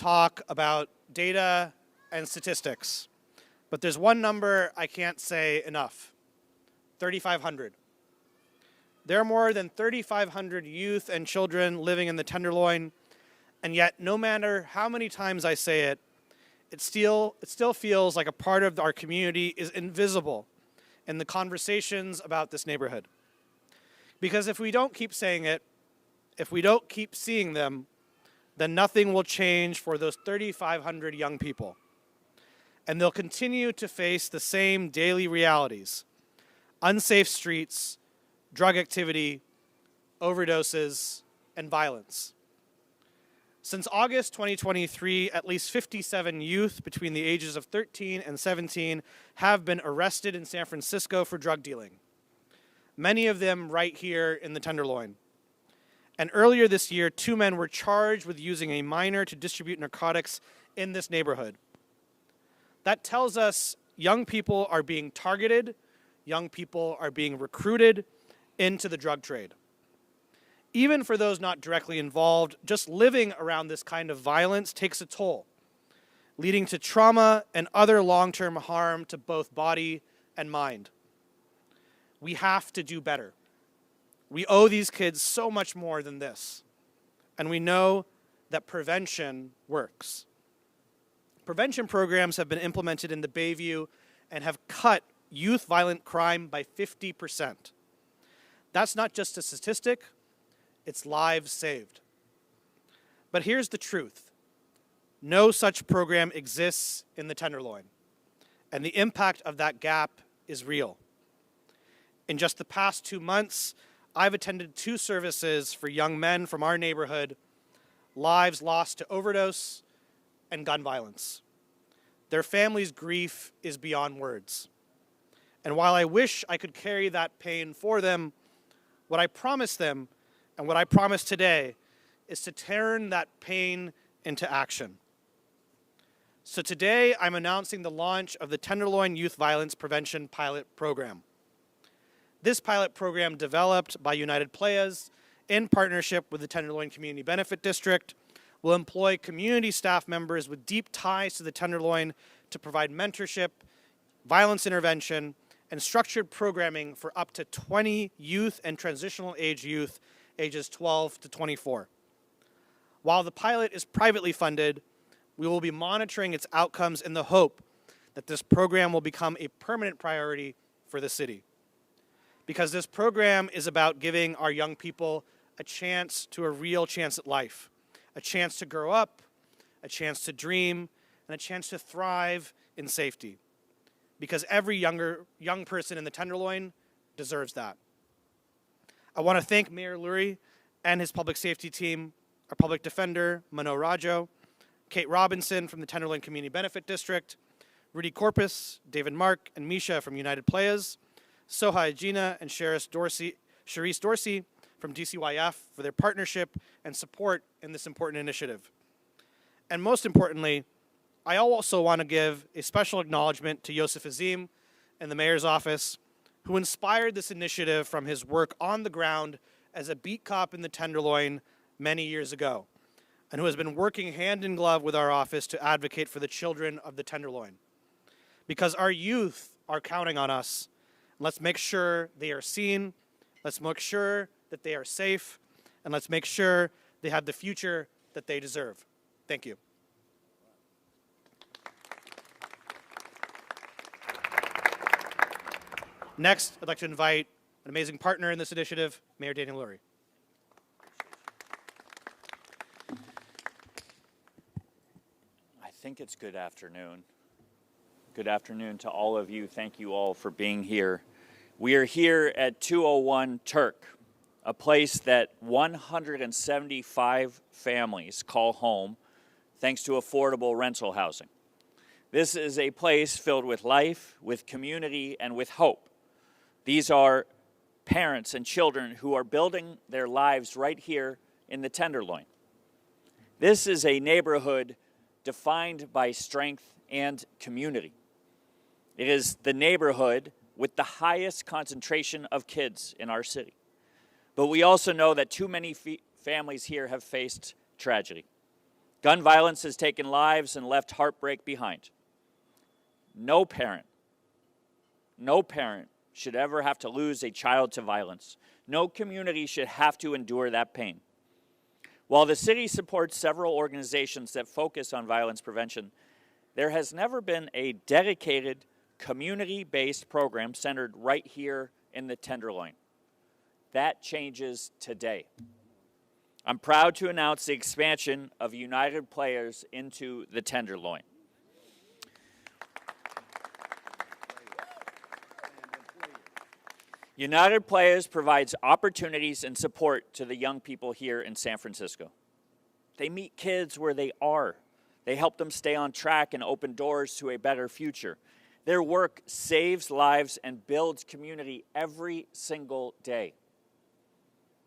talk about data and statistics, but there's one number I can't say enough: 3,500. There are more than 3,500 youth and children living in the Tenderloin, and yet no matter how many times I say it, it still feels like a part of our community is invisible in the conversations about this neighborhood. Because if we don't keep saying it, if we don't keep seeing them, then nothing will change for those 3,500 young people. And they'll continue to face the same daily realities: unsafe streets, drug activity, overdoses, and violence. Since August 2023, at least 57 youth between the ages of 13 and 17 have been arrested in San Francisco for drug dealing, many of them right here in the Tenderloin. And earlier this year, 2 men were charged with using a minor to distribute narcotics in this neighborhood. That tells us young people are being targeted, young people are being recruited into the drug trade. Even for those not directly involved, just living around this kind of violence takes a toll, leading to trauma and other long-term harm to both body and mind. We have to do better. We owe these kids so much more than this, and we know that prevention works. Prevention programs have been implemented in the Bayview and have cut youth violent crime by 50%. That's not just a statistic, it's lives saved. But here's the truth: no such program exists in the Tenderloin, and the impact of that gap is real. In just the past 2 months, I've attended 2 services for young men from our neighborhood, lives lost to overdose and gun violence. Their families' grief is beyond words. And while I wish I could carry that pain for them, what I promise them and what I promise today is to turn that pain into action. So today, I'm announcing the launch of the Tenderloin Youth Violence Prevention Pilot Program. This pilot program, developed by United Players in partnership with the Tenderloin Community Benefit District, will employ community staff members with deep ties to the Tenderloin to provide mentorship, violence intervention, and structured programming for up to 20 youth and transitional age youth ages 12 to 24. While the pilot is privately funded, we will be monitoring its outcomes in the hope that this program will become a permanent priority for the city. Because this program is about giving our young people a real chance at life, a chance to grow up, a chance to dream, and a chance to thrive in safety. Because every young person in the Tenderloin deserves that. I want to thank Mayor Lurie and his public safety team, our public defender, Mano Rajo, Kate Robinson from the Tenderloin Community Benefit District, Rudy Corpus, David Mark, and Misha from United Players, Soha Gina and Cherise Dorsey from DCYF for their partnership and support in this important initiative. And most importantly, I also want to give a special acknowledgement to Yosef Azim and the mayor's office, who inspired this initiative from his work on the ground as a beat cop in the Tenderloin many years ago, and who has been working hand in glove with our office to advocate for the children of the Tenderloin. Because our youth are counting on us, let's make sure they are seen, let's make sure that they are safe, and let's make sure they have the future that they deserve. Thank you. Next, I'd like to invite an amazing partner in this initiative, Mayor Daniel Lurie. I think it's good afternoon. Good afternoon to all of you. Thank you all for being here. We are here at 201 Turk, a place that 175 families call home thanks to affordable rental housing. This is a place filled with life, with community, and with hope. These are parents and children who are building their lives right here in the Tenderloin. This is a neighborhood defined by strength and community. It is the neighborhood with the highest concentration of kids in our city. But we also know that too many families here have faced tragedy. Gun violence has taken lives and left heartbreak behind. No parent should ever have to lose a child to violence. No community should have to endure that pain. While the city supports several organizations that focus on violence prevention, there has never been a dedicated, community-based program centered right here in the Tenderloin. That changes today. I'm proud to announce the expansion of United Players into the Tenderloin. United Players provides opportunities and support to the young people here in San Francisco. They meet kids where they are. They help them stay on track and open doors to a better future. Their work saves lives and builds community every single day.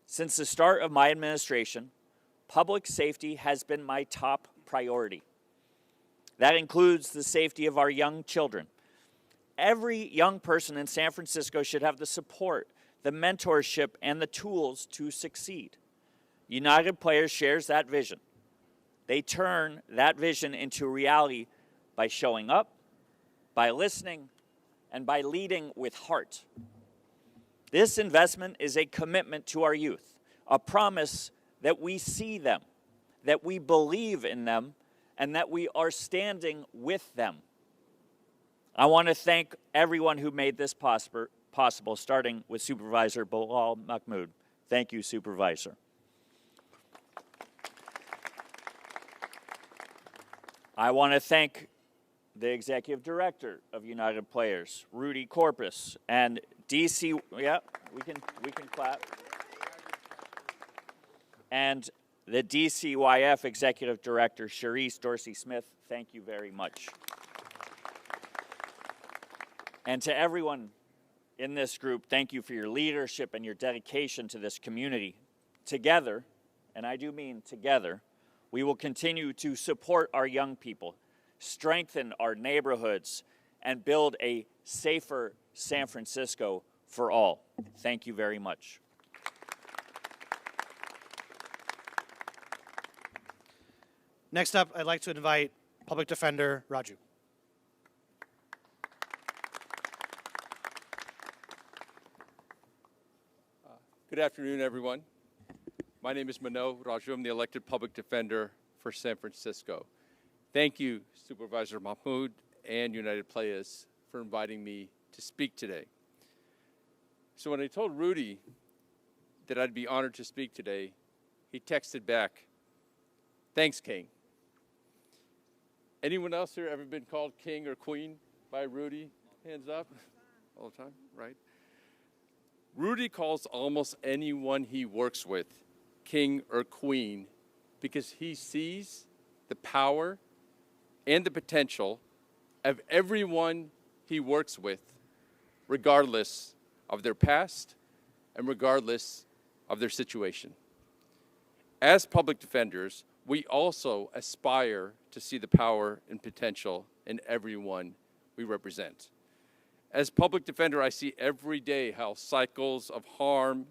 Since the start of my administration, public safety has been my top priority. That includes the safety of our young children. Every young person in San Francisco should have the support, the mentorship, and the tools to succeed. United Players shares that vision. They turn that vision into reality by showing up, by listening, and by leading with heart. This investment is a commitment to our youth, a promise that we see them, that we believe in them, and that we are standing with them. I want to thank everyone who made this possible, starting with Supervisor Bilal Mahmoud. Thank you, Supervisor. I want to thank the Executive Director of United Players, Rudy Corpus, and DC, yeah, we can clap. And the DCYF Executive Director, Charisse Dorsey-Smith. Thank you very much. And to everyone in this group, thank you for your leadership and your dedication to this community. Together, and I do mean together, we will continue to support our young people, strengthen our neighborhoods, and build a safer San Francisco for all. Thank you very much. Next up, I'd like to invite Public Defender Raju. Good afternoon, everyone. My name is Mano Raju. I'm the elected public defender for San Francisco. Thank you, Supervisor Mahmoud and United Players, for inviting me to speak today. So when I told Rudy that I'd be honored to speak today, he texted back, "Thanks, King." Anyone else here ever been called King or Queen by Rudy? Hands up. All the time, right? Rudy calls almost anyone he works with king or queen because he sees the power and the potential of everyone he works with, regardless of their past and regardless of their situation. As public defenders, we also aspire to see the power and potential in everyone we represent. As public defender, I see every day how cycles of harm,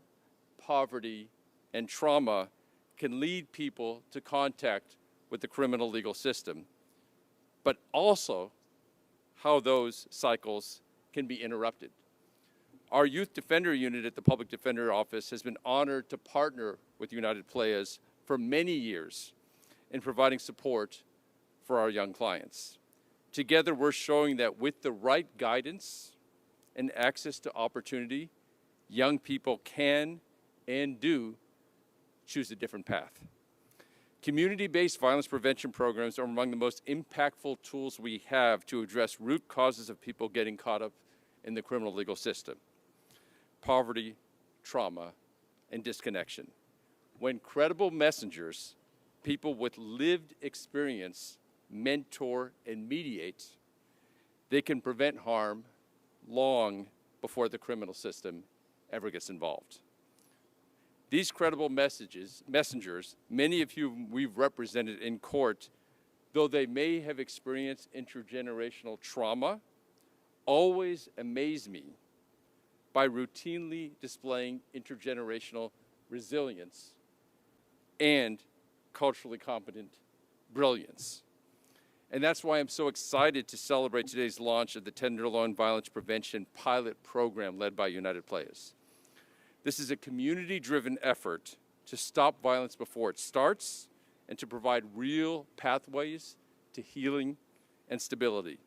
poverty, and trauma can lead people to contact with the criminal legal system, but also how those cycles can be interrupted. Our Youth Defender Unit at the Public Defender Office has been honored to partner with United Players for many years in providing support for our young clients. Together, we're showing that with the right guidance and access to opportunity, young people can and do choose a different path. Community-based violence prevention programs are among the most impactful tools we have to address root causes of people getting caught up in the criminal legal system: poverty, trauma, and disconnection. When credible messengers, people with lived experience, mentor and mediate, they can prevent harm long before the criminal system ever gets involved. These credible messengers, many of whom we've represented in court, though they may have experienced intergenerational trauma, always amaze me by routinely displaying intergenerational resilience and culturally competent brilliance. And that's why I'm so excited to celebrate today's launch of the Tenderloin Violence Prevention Pilot Program led by United Players. This is a community-driven effort to stop violence before it starts and to provide real pathways to healing and stability.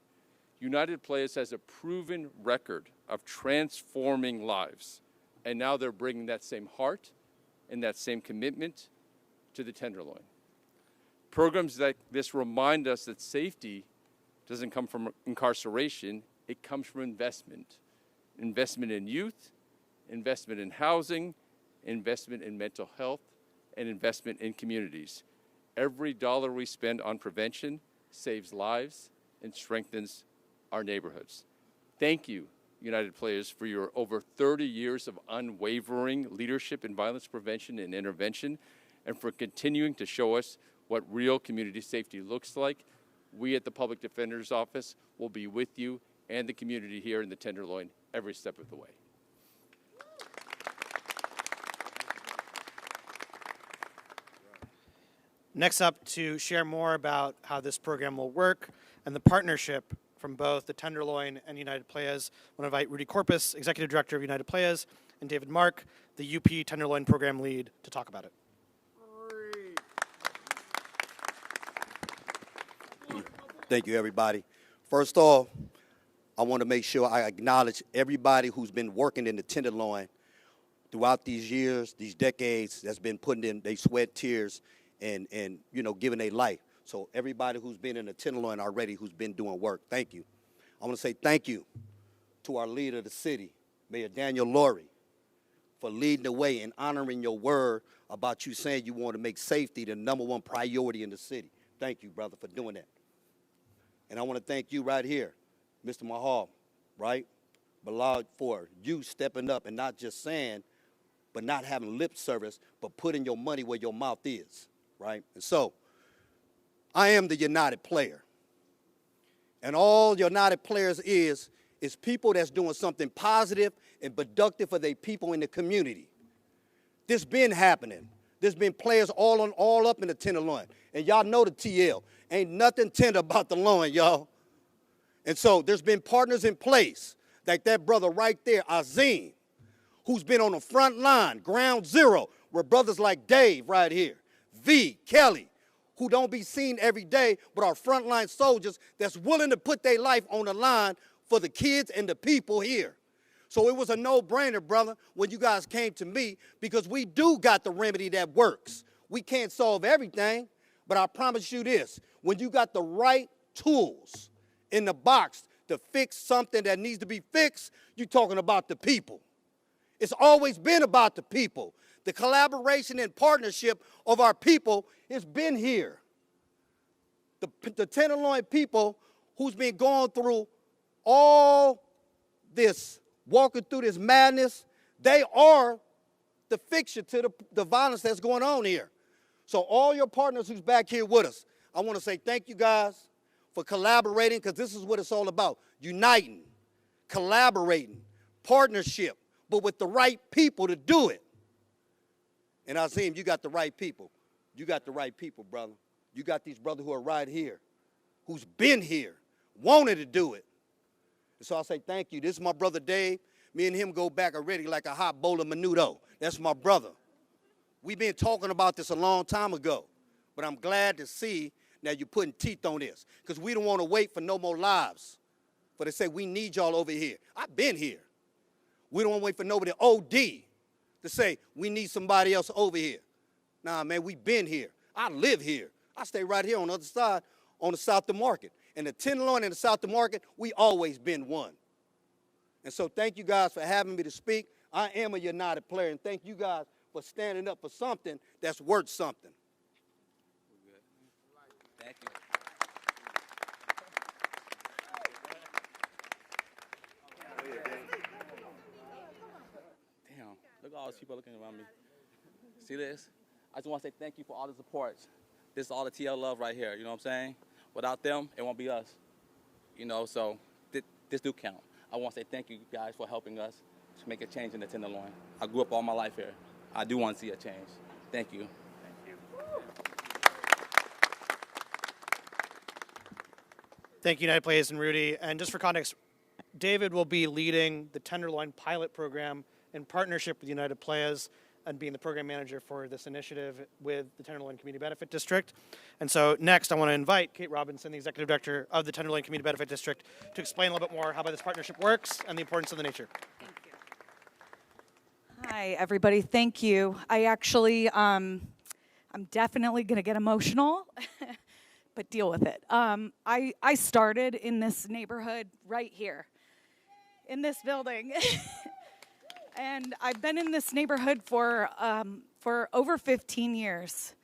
United Players has a proven record of transforming lives, and now they're bringing that same heart and that same commitment to the Tenderloin. Programs like this remind us that safety doesn't come from incarceration, it comes from investment. Investment in youth, investment in housing, investment in mental health, and investment in communities. Every dollar we spend on prevention saves lives and strengthens our neighborhoods. Thank you, United Players, for your over 30 years of unwavering leadership in violence prevention and intervention, and for continuing to show us what real community safety looks like. We at the Public Defender's Office will be with you and the community here in the Tenderloin every step of the way. Next up, to share more about how this program will work and the partnership from both the Tenderloin and United Players, I want to invite Rudy Corpus, Executive Director of United Players, and David Mark, the UP Tenderloin Program Lead, to talk about it. Thank you, everybody. First off, I want to make sure I acknowledge everybody who's been working in the Tenderloin throughout these years, these decades, that's been putting in their sweat, tears, and you know, giving their life. So everybody who's been in the Tenderloin already, who's been doing work, thank you. I want to say thank you to our leader of the city, Mayor Daniel Laurie, for leading the way and honoring your word about you saying you want to make safety the #1 priority in the city. Thank you, brother, for doing that. And I want to thank you right here, Mr. Mahal, right? Bilal, for you stepping up and not just saying, but not having lip service, but putting your money where your mouth is, right? And so, I am the United Player. And all United Players is people that's doing something positive and productive for their people in the community. This been happening. There's been players all up in the Tenderloin. And y'all know the TL. Ain't nothing tender about the loin, y'all. And so there's been partners in place, like that brother right there, Azim, who's been on the front line, ground zero, with brothers like Dave right here, V, Kelly, who don't be seen every day, but are frontline soldiers that's willing to put their life on the line for the kids and the people here. So it was a no-brainer, brother, when you guys came to me, because we do got the remedy that works. We can't solve everything, but I promise you this, when you got the right tools in the box to fix something that needs to be fixed, you're talking about the people. It's always been about the people. The collaboration and partnership of our people has been here. The Tenderloin people who's been going through all this, walking through this madness, they are the fixture to the violence that's going on here. So all your partners who's back here with us, I want to say thank you guys for collaborating, because this is what it's all about. Uniting, collaborating, partnership, but with the right people to do it. And Azim, you got the right people. You got the right people, brother. You got these brothers who are right here, who's been here, wanted to do it. And so I say thank you. This is my brother Dave. Me and him go back already like a hot bowl of menudo. That's my brother. We've been talking about this a long time ago, but I'm glad to see now you're putting teeth on this, because we don't want to wait for no more lives. For they say, we need y'all over here. I've been here. We don't want to wait for nobody to OD to say, we need somebody else over here. Nah, man, we've been here. I live here. I stay right here on the other side, on the South of Market. And the Tenderloin and the South of Market, we always been one. And so thank you guys for having me to speak. I am a United Player, and thank you guys for standing up for something that's worth something. Thank you. Damn, look at all these people looking around me. See this? I just want to say thank you for all the support. This is all the TL love right here, you know what I'm saying? Without them, it won't be us. You know, so this do count. I want to say thank you guys for helping us to make a change in the Tenderloin. I grew up all my life here. I do want to see a change. Thank you. Thank you, United Players and Rudy. And just for context, David will be leading the Tenderloin pilot program in partnership with United Players and being the program manager for this initiative with the Tenderloin Community Benefit District. And so next, I want to invite Kate Robinson, the Executive Director of the Tenderloin Community Benefit District, to explain a little bit more how this partnership works and the importance of the nature. Thank you. Hi, everybody. Thank you. I actually, I'm definitely going to get emotional, but deal with it. I started in this neighborhood right here, in this building. And I've been in this neighborhood for over 15 years,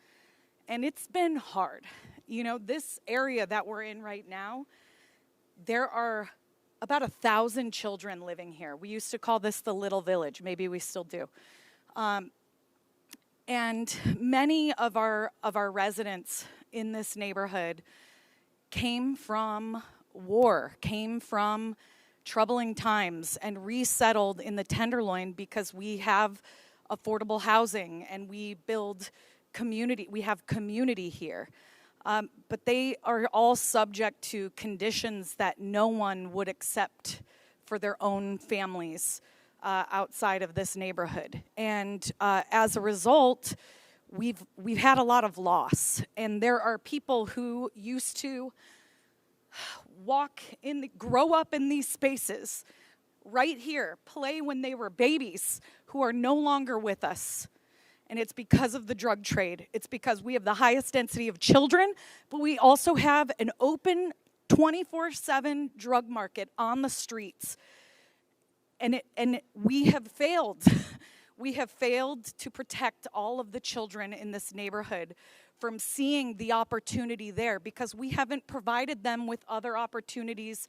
and it's been hard. You know, this area that we're in right now, there are about 1,000 children living here. We used to call this the Little Village. Maybe we still do. And many of our residents in this neighborhood came from war, came from troubling times, and resettled in the Tenderloin because we have affordable housing and we build community. We have community here. But they are all subject to conditions that no one would accept for their own families outside of this neighborhood. And as a result, we've had a lot of loss. And there are people who used to grow up in these spaces right here, play when they were babies, who are no longer with us. And it's because of the drug trade. It's because we have the highest density of children, but we also have an open 24/7 drug market on the streets. And we have failed. We have failed to protect all of the children in this neighborhood from seeing the opportunity there because we haven't provided them with other opportunities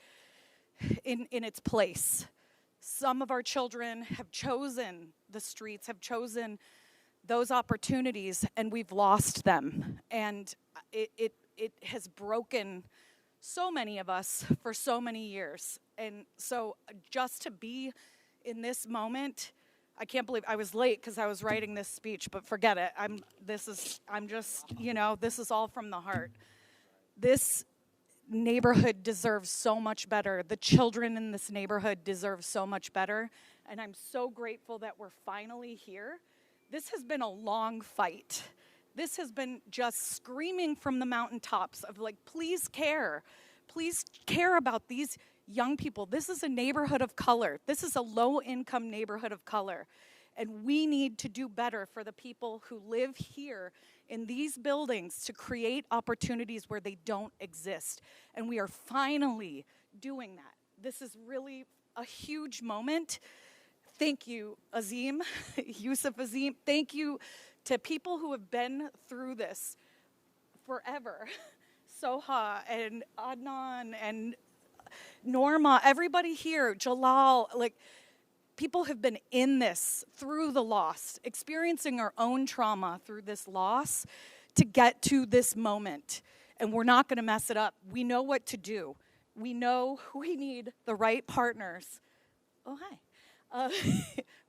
in its place. Some of our children have chosen the streets, have chosen those opportunities, and we've lost them. And it has broken so many of us for so many years. And so just to be in this moment, I can't believe I was late because I was writing this speech, but forget it. This is all from the heart. This neighborhood deserves so much better. The children in this neighborhood deserve so much better. And I'm so grateful that we're finally here. This has been a long fight. This has been just screaming from the mountaintops of like, please care. Please care about these young people. This is a neighborhood of color. This is a low-income neighborhood of color. And we need to do better for the people who live here in these buildings to create opportunities where they don't exist. And we are finally doing that. This is really a huge moment. Thank you, Azim, Yusuf Azim. Thank you to people who have been through this forever. Soha and Adnan and Norma, everybody here, Jalal, like people have been in this through the loss, experiencing our own trauma through this loss to get to this moment. And we're not going to mess it up. We know what to do. We know we need the right partners. Oh, hi.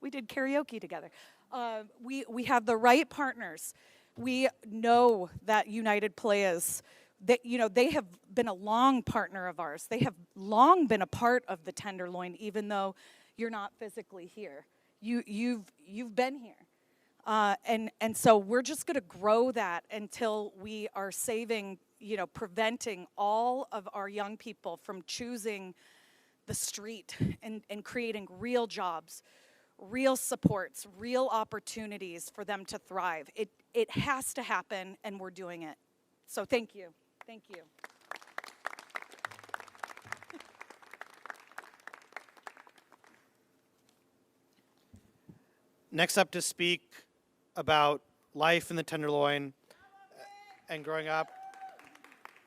We did karaoke together. We have the right partners. We know that United Players, they have been a long partner of ours. They have long been a part of the Tenderloin, even though you're not physically here. You've been here. And so we're just going to grow that until we are saving, preventing all of our young people from choosing the street and creating real jobs, real supports, real opportunities for them to thrive. It has to happen, and we're doing it. So thank you. Thank you. Next up to speak about life in the Tenderloin and growing up,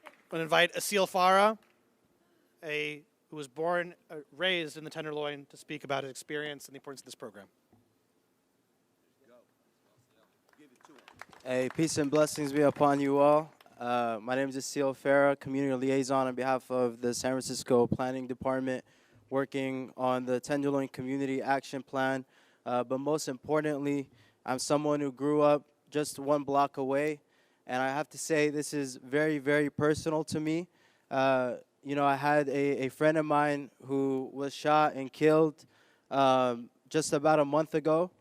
I'm going to invite Asil Farah, who was raised in the Tenderloin, to speak about his experience and the importance of this program. Hey, peace and blessings be upon you all. My name is Asil Farah, Community Liaison on behalf of the San Francisco Planning Department, working on the Tenderloin Community Action Plan. But most importantly, I'm someone who grew up just one block away. And I have to say this is very, very personal to me. I had a friend of mine who was shot and killed just about a month ago.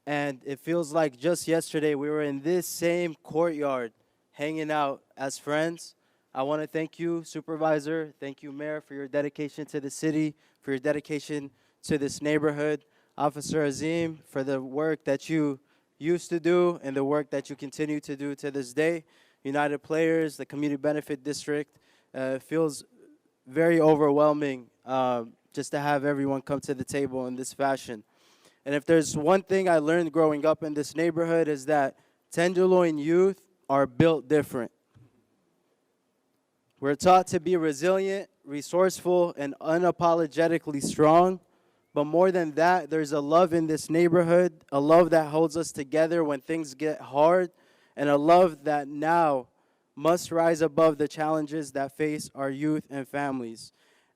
And it feels like just yesterday we were in this same courtyard hanging out as friends. I want to thank you, Supervisor. Thank you, Mayor, for your dedication to the city, for your dedication to this neighborhood. Officer Azim, for the work that you used to do and the work that you continue to do to this day. United Players, the Community Benefit District, feels very overwhelming just to have everyone come to the table in this fashion. And if there's one thing I learned growing up in this neighborhood is that Tenderloin youth are built different. We're taught to be resilient, resourceful, and unapologetically strong. But more than that, there's a love in this neighborhood, a love that holds us together when things get hard, and a love that now must rise above the challenges that face our youth and families.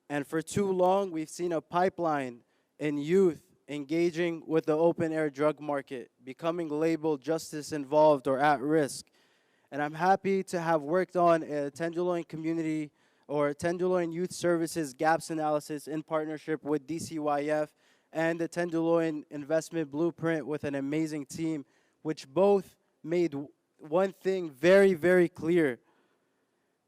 And for too long, we've seen a pipeline in youth engaging with the open-air drug market, becoming labeled justice involved or at risk. And I'm happy to have worked on a Tenderloin community or Tenderloin Youth Services gaps analysis in partnership with DCYF and the Tenderloin Investment Blueprint with an amazing team, which both made one thing very, very clear,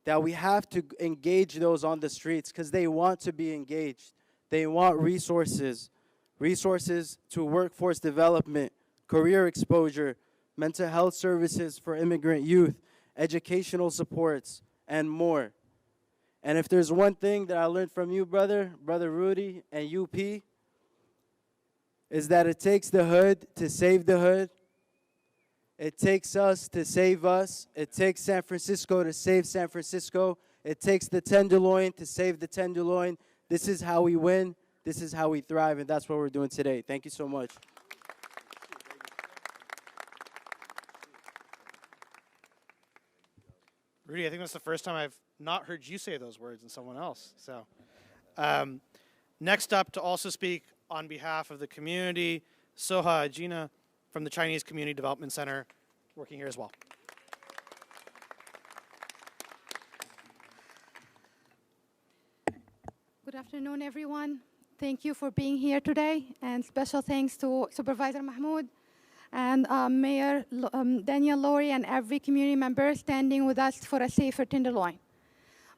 that we have to engage those on the streets because they want to be engaged. They want resources to workforce development, career exposure, mental health services for immigrant youth, educational supports, and more. And if there's one thing that I learned from you, Brother Rudy, and UP, is that it takes the hood to save the hood. It takes us to save us. It takes San Francisco to save San Francisco. It takes the Tenderloin to save the Tenderloin. This is how we win. This is how we thrive, and that's what we're doing today. Thank you so much. Rudy, I think that's the first time I've not heard you say those words and someone else. So, next up to also speak on behalf of the community, Soha Ajina from the Chinese Community Development Center, working here as well. Good afternoon, everyone. Thank you for being here today, and special thanks to Supervisor Mahmoud and Mayor Daniel Lowry and every community member standing with us for a safer Tenderloin.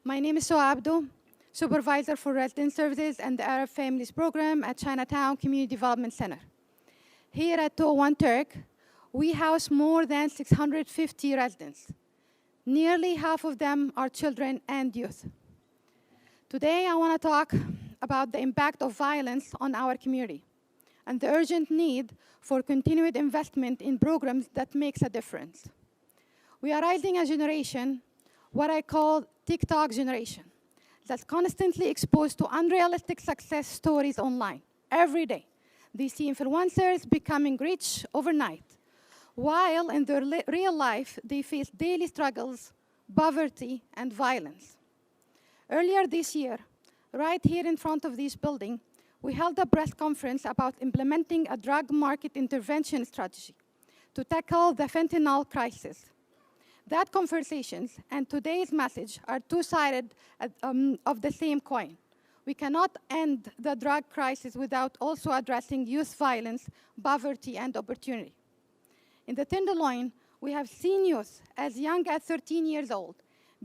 My name is Soha Abdu, Supervisor for Resident Services and the Arab Families Program at Chinatown Community Development Center. Here at 201 Turk, we house more than 650 residents. Nearly half of them are children and youth. Today, I want to talk about the impact of violence on our community and the urgent need for continued investment in programs that makes a difference. We are raising a generation, what I call TikTok generation, that's constantly exposed to unrealistic success stories online every day. They see influencers becoming rich overnight, while in their real life, they face daily struggles, poverty, and violence. Earlier this year, right here in front of this building, we held a press conference about implementing a drug market intervention strategy to tackle the fentanyl crisis. That conversations and today's message are two-sided of the same coin. We cannot end the drug crisis without also addressing youth violence, poverty, and opportunity. In the Tenderloin, we have seen youth as young as 13 years old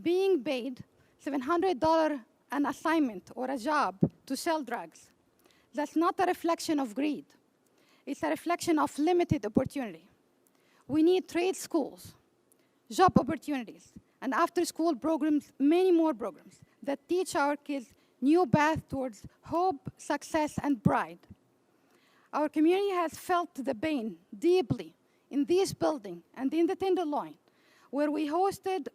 being paid $700 an assignment or a job to sell drugs. That's not a reflection of greed. It's a reflection of limited opportunity. We need trade schools, job opportunities, and after-school programs, many more programs that teach our kids new path towards hope, success, and pride. Our community has felt the pain deeply in this building and in the Tenderloin, where we hosted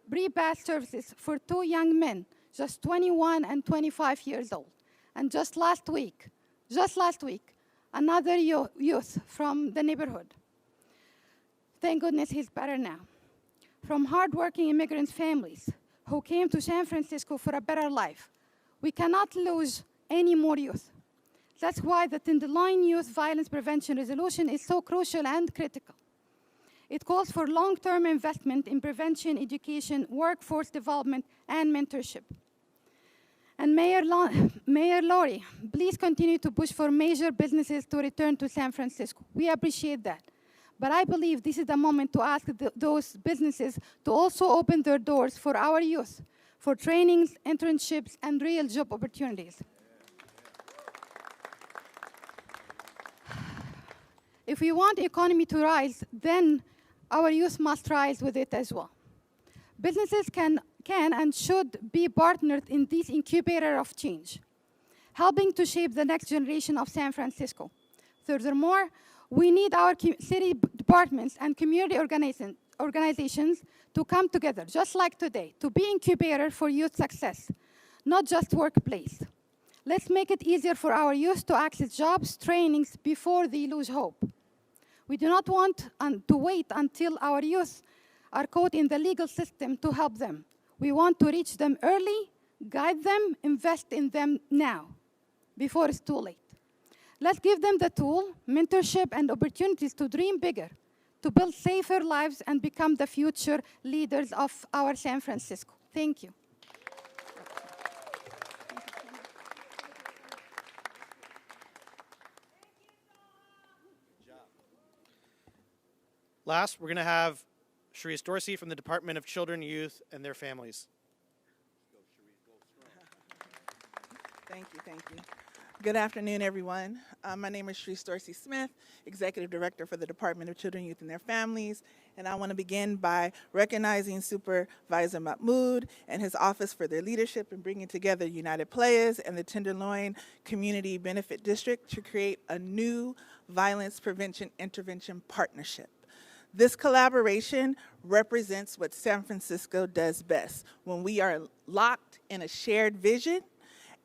pre-pass services for two young men, just 21 and 25 years old. And just last week, another youth from the neighborhood. Thank goodness he's better now. From hardworking immigrant families who came to San Francisco for a better life. We cannot lose any more youth. That's why the Tenderloin Youth Violence Prevention Resolution is so crucial and critical. It calls for long-term investment in prevention, education, workforce development, and mentorship. And Mayor Lori, please continue to push for major businesses to return to San Francisco. We appreciate that. But I believe this is the moment to ask those businesses to also open their doors for our youth, for trainings, internships, and real job opportunities. If we want the economy to rise, then our youth must rise with it as well. Businesses can and should be partnered in this incubator of change, helping to shape the next generation of San Francisco. Furthermore, we need our city departments and community organizations to come together, just like today, to be incubator for youth success, not just workplace. Let's make it easier for our youth to access jobs, trainings before they lose hope. We do not want to wait until our youth are caught in the legal system to help them. We want to reach them early, guide them, invest in them now, before it's too late. Let's give them the tool, mentorship, and opportunities to dream bigger, to build safer lives and become the future leaders of our San Francisco. Thank you. Last, we're going to have Sharice Dorsey from the Department of Children, Youth, and their families. Thank you. Good afternoon, everyone. My name is Sharice Dorsey Smith, Executive Director for the Department of Children, Youth, and their families. And I want to begin by recognizing Supervisor Mahmoud and his office for their leadership in bringing together United Players and the Tenderloin Community Benefit District to create a new violence prevention intervention partnership. This collaboration represents what San Francisco does best, when we are locked in a shared vision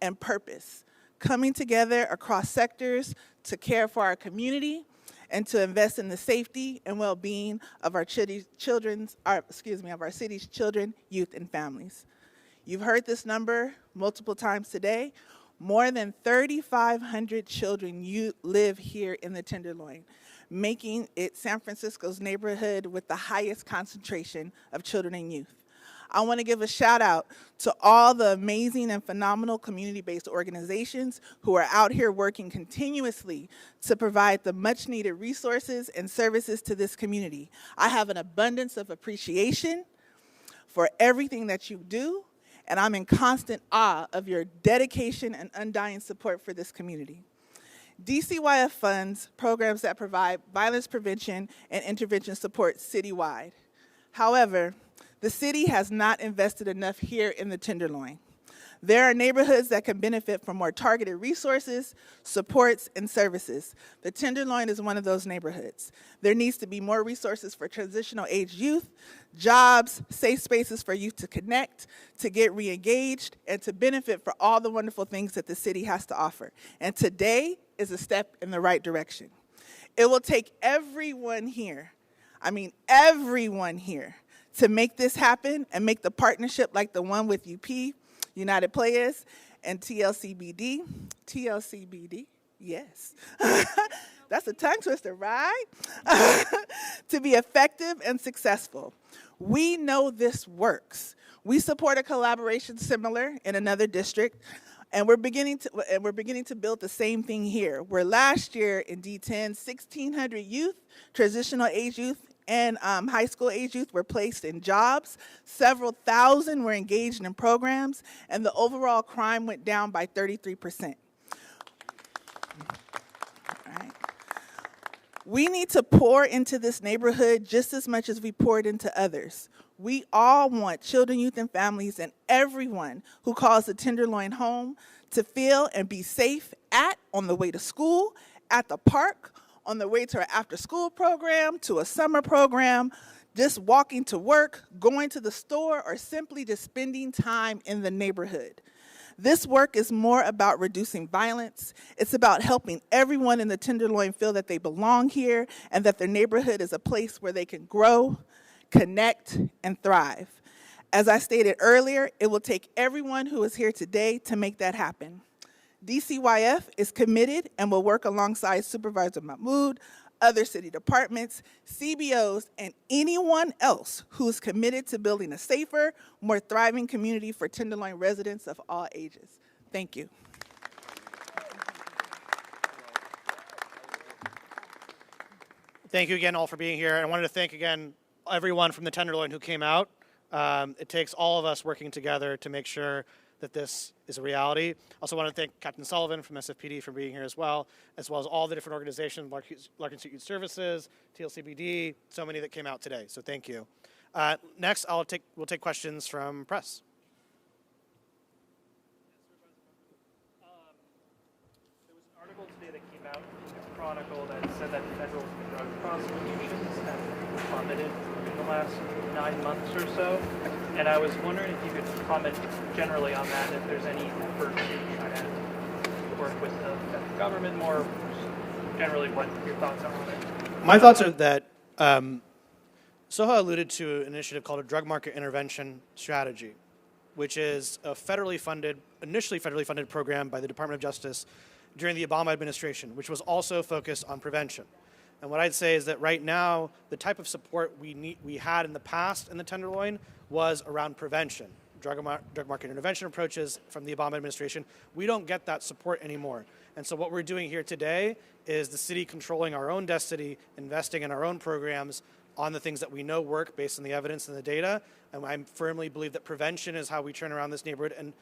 and purpose, coming together across sectors to care for our community and to invest in the safety and well-being of our city's children, youth, and families. You've heard this number multiple times today. More than 3,500 children live here in the Tenderloin, making it San Francisco's neighborhood with the highest concentration of children and youth. I want to give a shout out to all the amazing and phenomenal community-based organizations who are out here working continuously to provide the much needed resources and services to this community. I have an abundance of appreciation for everything that you do, and I'm in constant awe of your dedication and undying support for this community. DCYF funds programs that provide violence prevention and intervention support citywide. However, the city has not invested enough here in the Tenderloin. There are neighborhoods that can benefit from more targeted resources, supports, and services. The Tenderloin is one of those neighborhoods. There needs to be more resources for transitional age youth, jobs, safe spaces for youth to connect, to get re-engaged, and to benefit for all the wonderful things that the city has to offer. And today is a step in the right direction. It will take everyone here, everyone here, to make this happen and make the partnership like the one with UP, United Players, and TLCBD, yes. That's a tongue twister, right? To be effective and successful. We know this works. We support a collaboration similar in another district, and we're beginning to build the same thing here, where last year in D10, 1,600 youth, transitional age youth, and high school age youth were placed in jobs. Several thousand were engaged in programs, and the overall crime went down by 33%. Right. We need to pour into this neighborhood just as much as we poured into others. We all want children, youth, and families, and everyone who calls the Tenderloin home to feel and be safe on the way to school, at the park, on the way to an after-school program, to a summer program, just walking to work, going to the store, or simply just spending time in the neighborhood. This work is more about reducing violence. It's about helping everyone in the Tenderloin feel that they belong here and that their neighborhood is a place where they can grow, connect, and thrive. As I stated earlier, it will take everyone who is here today to make that happen. DCYF is committed and will work alongside Supervisor Mahmoud, other city departments, CBOs, and anyone else who's committed to building a safer, more thriving community for Tenderloin residents of all ages. Thank you. Thank you again all for being here. I wanted to thank again everyone from the Tenderloin who came out. It takes all of us working together to make sure that this is a reality. Also want to thank Captain Sullivan from SFPD for being here as well as all the different organizations, Larkin Street Youth Services, TLCBD, so many that came out today. So thank you. Next, we'll take questions from press. There was an article today that came out in the Chronicle that said that federal drug prosecutions have plummeted in the last 9 months or so. And I was wondering if you could comment generally on that, if there's any effort to try to work with the federal government more, generally what your thoughts are on it. My thoughts are that Soha alluded to an initiative called a drug market intervention strategy, which is a initially federally funded program by the Department of Justice during the Obama administration, which was also focused on prevention. And what I'd say is that right now, the type of support we had in the past in the Tenderloin was around prevention, drug market intervention approaches from the Obama administration. We don't get that support anymore. And so what we're doing here today is the city controlling our own destiny, investing in our own programs on the things that we know work based on the evidence and the data. And I firmly believe that prevention is how we turn around this neighborhood and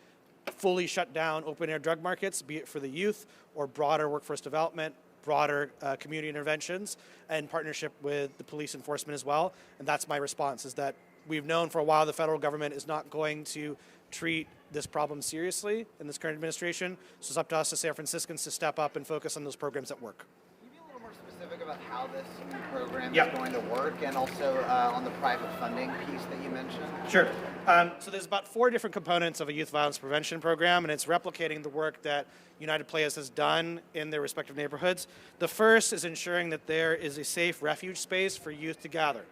fully shut down open-air drug markets, be it for the youth or broader workforce development, broader community interventions, and partnership with the police enforcement as well. And that's my response, is that we've known for a while the federal government is not going to treat this problem seriously in this current administration. So it's up to us as San Franciscans to step up and focus on those programs that work. Can you be a little more specific about how this new program is going to work, and also on the private funding piece that you mentioned? Sure. So there's about 4 different components of a youth violence prevention program, and it's replicating the work that United Players has done in their respective neighborhoods. The first is ensuring that there is a safe refuge space for youth to gather.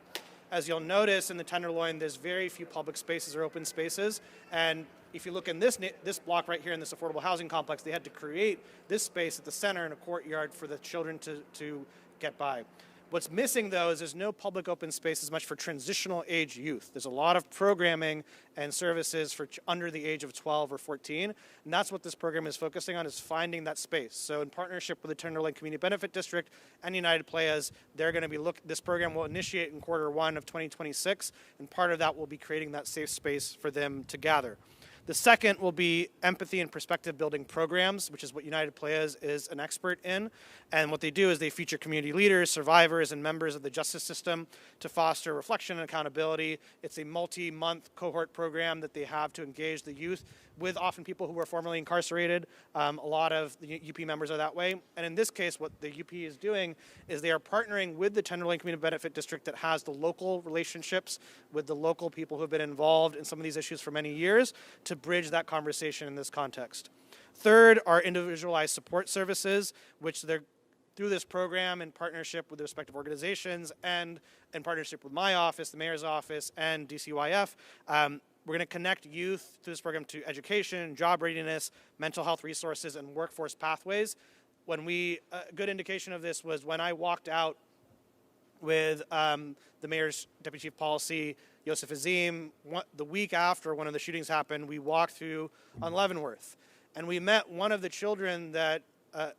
As you'll notice in the Tenderloin, there's very few public spaces or open spaces, and if you look in this block right here in this affordable housing complex, they had to create this space at the center in a courtyard for the children to get by. What's missing, though, is there's no public open space as much for transitional age youth. There's a lot of programming and services for under the age of 12 or 14, and that's what this program is focusing on, is finding that space. So in partnership with the Tenderloin Community Benefit District and United Players, they're going to be this program will initiate in Q1 of 2026, and part of that will be creating that safe space for them to gather. The second will be empathy and perspective building programs, which is what United Players is an expert in. And what they do is they feature community leaders, survivors, and members of the justice system to foster reflection and accountability. It's a multi-month cohort program that they have to engage the youth with often people who were formerly incarcerated. A lot of the UP members are that way. And in this case, what the UP is doing is they are partnering with the Tenderloin Community Benefit District that has the local relationships with the local people who have been involved in some of these issues for many years to bridge that conversation in this context. Third are individualized support services, which they're through this program in partnership with the respective organizations and in partnership with my office, the mayor's office, and DCYF. We're going to connect youth through this program to education, job readiness, mental health resources, and workforce pathways. A good indication of this was when I walked out with the mayor's deputy chief policy, Yosef Azim, the week after one of the shootings happened, we walked through on Leavenworth. And we met one of the children that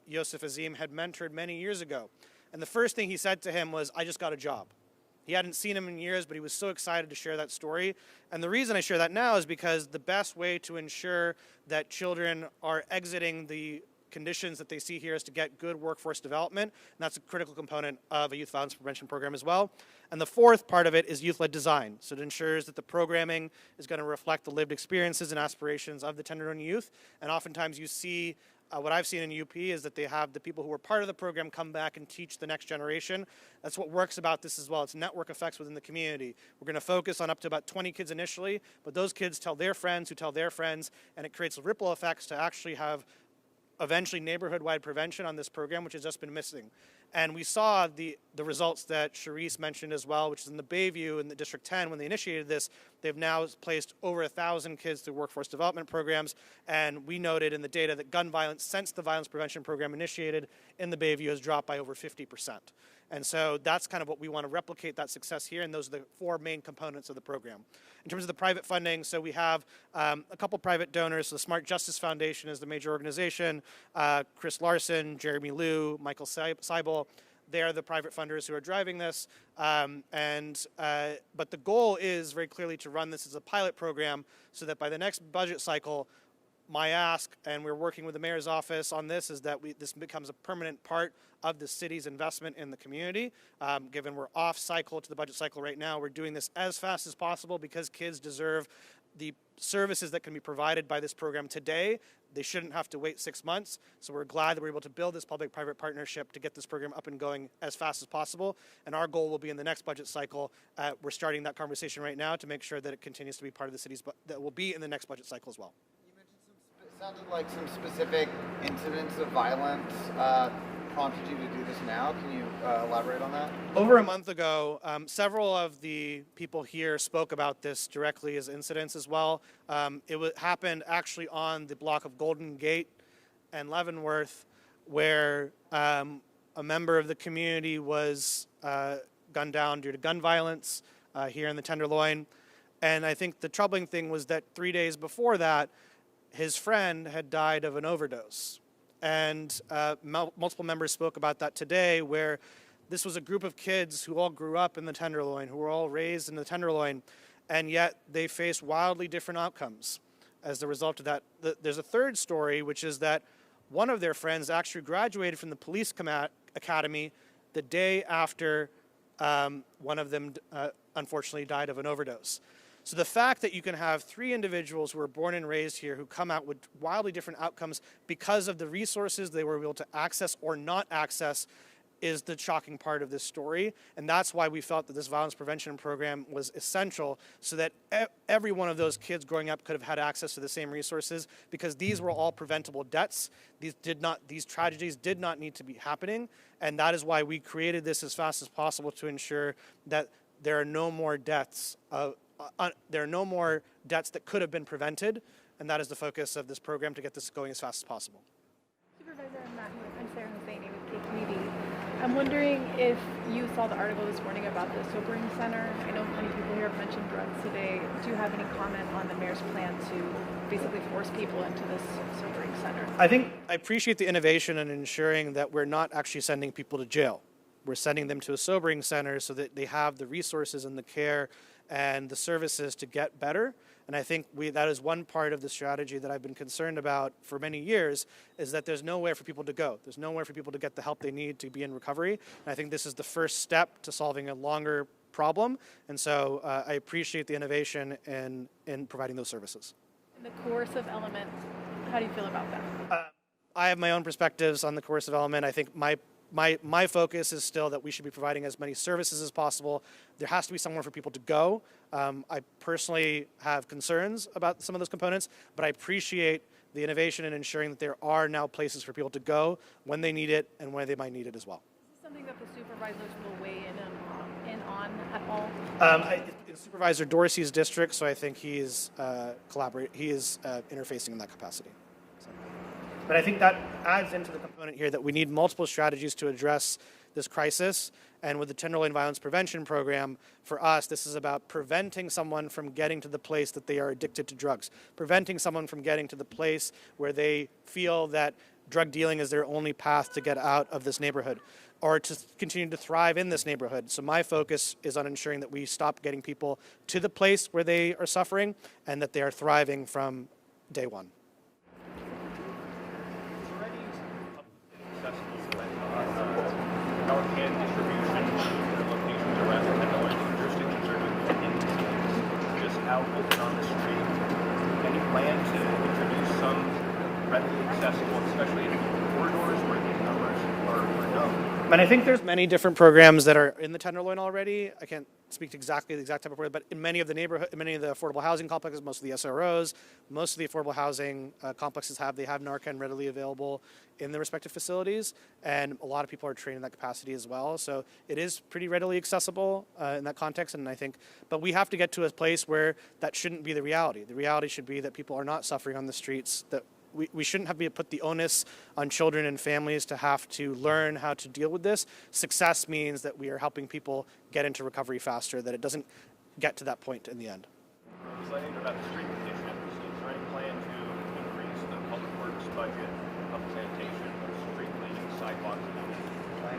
Yosef Azim had mentored many years ago. And the first thing he said to him was, "I just got a job." He hadn't seen him in years, but he was so excited to share that story. And the reason I share that now is because the best way to ensure that children are exiting the conditions that they see here is to get good workforce development, and that's a critical component of a youth violence prevention program as well. And the fourth part of it is youth-led design. So it ensures that the programming is going to reflect the lived experiences and aspirations of the Tenderloin youth. And oftentimes you see what I've seen in UP is that they have the people who were part of the program come back and teach the next generation. That's what works about this as well. It's network effects within the community. We're going to focus on up to about 20 kids initially, but those kids tell their friends who tell their friends, and it creates ripple effects to actually have eventually neighborhood-wide prevention on this program, which has just been missing. And we saw the results that Charisse mentioned as well, which is in the Bayview in the District 10 when they initiated this. They've now placed over 1,000 kids through workforce development programs, and we noted in the data that gun violence, since the violence prevention program initiated in the Bayview, has dropped by over 50%. And so that's kind of what we want to replicate that success here, and those are the 4 main components of the program. In terms of the private funding, so we have a couple private donors. So the Smart Justice Foundation is the major organization. Chris Larson, Jeremy Liu, Michael Seibel. They are the private funders who are driving this, but the goal is very clearly to run this as a pilot program so that by the next budget cycle, my ask, and we're working with the mayor's office on this, is that this becomes a permanent part of the city's investment in the community. Given we're off cycle to the budget cycle right now, we're doing this as fast as possible because kids deserve the services that can be provided by this program today. They shouldn't have to wait 6 months. So we're glad that we're able to build this public-private partnership to get this program up and going as fast as possible. And our goal will be in the next budget cycle. We're starting that conversation right now to make sure that it continues to be part of the city's, that will be in the next budget cycle as well. You mentioned it sounded like some specific incidents of violence prompted you to do this now. Can you elaborate on that? Over a month ago, several of the people here spoke about this directly as incidents as well. It happened actually on the block of Golden Gate and Leavenworth, where a member of the community was gunned down due to gun violence here in the Tenderloin. And I think the troubling thing was that 3 days before that, his friend had died of an overdose. And multiple members spoke about that today, where this was a group of kids who all grew up in the Tenderloin, who were all raised in the Tenderloin, and yet they face wildly different outcomes as a result of that. There's a third story, which is that one of their friends actually graduated from the police academy the day after one of them unfortunately died of an overdose. So the fact that you can have 3 individuals who were born and raised here who come out with wildly different outcomes because of the resources they were able to access or not access is the shocking part of this story. And that's why we felt that this violence prevention program was essential, so that every one of those kids growing up could have had access to the same resources, because these were all preventable deaths. These tragedies did not need to be happening. And that is why we created this as fast as possible, to ensure that there are no more deaths that could have been prevented, and that is the focus of this program, to get this going as fast as possible. Supervisor I'm Sarah Husseini with KQED. I'm wondering if you saw the article this morning about the sobering center. I know many people here have mentioned drugs today. Do you have any comment on the mayor's plan to basically force people into this sobering center? I appreciate the innovation in ensuring that we're not actually sending people to jail. We're sending them to a sobering center so that they have the resources and the care and the services to get better. And I think that is one part of the strategy that I've been concerned about for many years, is that there's nowhere for people to go. There's nowhere for people to get the help they need to be in recovery. And I think this is the first step to solving a longer problem. And so I appreciate the innovation in providing those services. The coercive element, how do you feel about that? I have my own perspectives on the coercive element. I think my focus is still that we should be providing as many services as possible. There has to be somewhere for people to go. I personally have concerns about some of those components, but I appreciate the innovation in ensuring that there are now places for people to go when they need it and when they might need it as well. Is this something that the supervisors will weigh in on at all? It's Supervisor Dorsey's district, so I think he is interfacing in that capacity. But I think that adds into the component here that we need multiple strategies to address this crisis. And with the Tenderloin Violence Prevention Program, for us, this is about preventing someone from getting to the place that they are addicted to drugs, preventing someone from getting to the place where they feel that drug dealing is their only path to get out of this neighborhood or to continue to thrive in this neighborhood. So my focus is on ensuring that we stop getting people to the place where they are suffering and that they are thriving from day one. How can distribution locations around the Tenderloin jurisdictions are doing just out open on the street? Any plan to introduce some readily accessible, especially in corridors where these numbers are known? And I think there's many different programs that are in the Tenderloin already. I can't speak to exactly the exact type of program, but in many of the affordable housing complexes, most of the SROs, most of the affordable housing complexes have Narcan readily available in the respective facilities, and a lot of people are trained in that capacity as well. So it is pretty readily accessible in that context, and I think, but we have to get to a place where that shouldn't be the reality. The reality should be that people are not suffering on the streets, that we shouldn't have to put the onus on children and families to have to learn how to deal with this. Success means that we are helping people get into recovery faster, that it doesn't get to that point in the end. Legislating about the street conditions, is there any plan to increase the public works budget, public sanitation, street cleaning, sidewalks?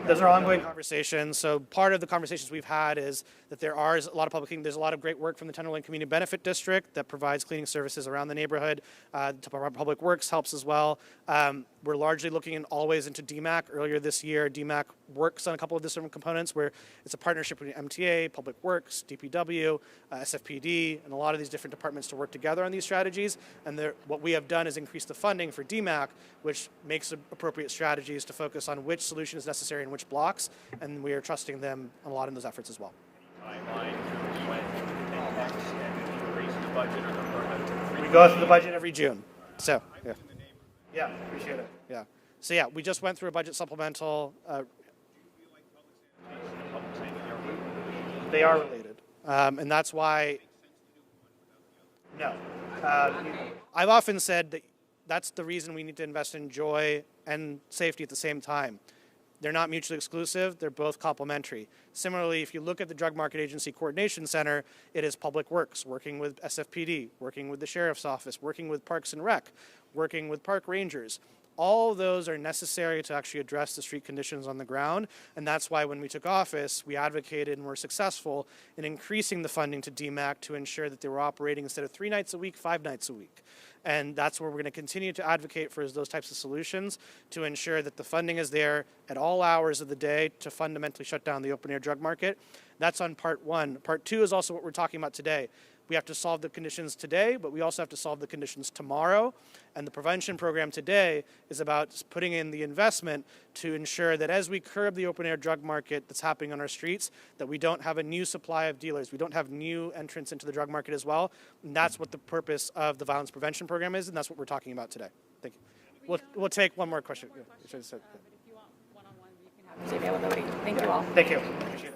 Those are ongoing conversations. So part of the conversations we've had is that there's a lot of great work from the Tenderloin Community Benefit District that provides cleaning services around the neighborhood. Public Works helps as well. We're largely looking always into DMAC. Earlier this year, DMAC works on a couple of different components where it's a partnership between MTA, Public Works, DPW, SFPD, and a lot of these different departments to work together on these strategies. And what we have done is increase the funding for DMAC, which makes appropriate strategies to focus on which solution is necessary in which blocks, and we are trusting them a lot in those efforts as well. Timeline to when X and increase the budget or the We go through the budget every June. So, yeah. Yeah, appreciate it. Yeah. So, yeah, we just went through a budget supplemental. They are related. And that's why, no. I've often said that that's the reason we need to invest in joy and safety at the same time. They're not mutually exclusive. They're both complementary. Similarly, if you look at the Drug Market Agency Coordination Center, it is Public Works, working with SFPD, working with the Sheriff's Office, working with Parks and Rec, working with park rangers. All of those are necessary to actually address the street conditions on the ground, and that's why when we took office, we advocated and were successful in increasing the funding to DMAC to ensure that they were operating instead of 3 nights a week, 5 nights a week. And that's where we're going to continue to advocate for those types of solutions to ensure that the funding is there at all hours of the day to fundamentally shut down the open-air drug market. That's on part one. Part two is also what we're talking about today. We have to solve the conditions today, but we also have to solve the conditions tomorrow. And the prevention program today is about putting in the investment to ensure that as we curb the open-air drug market that's happening on our streets, that we don't have a new supply of dealers. We don't have new entrants into the drug market as well. And that's what the purpose of the violence prevention program is, and that's what we're talking about today. Thank you. We'll take one more question. If you want one-on-one, you can have availability. Thank you all. Thank you. Appreciate it.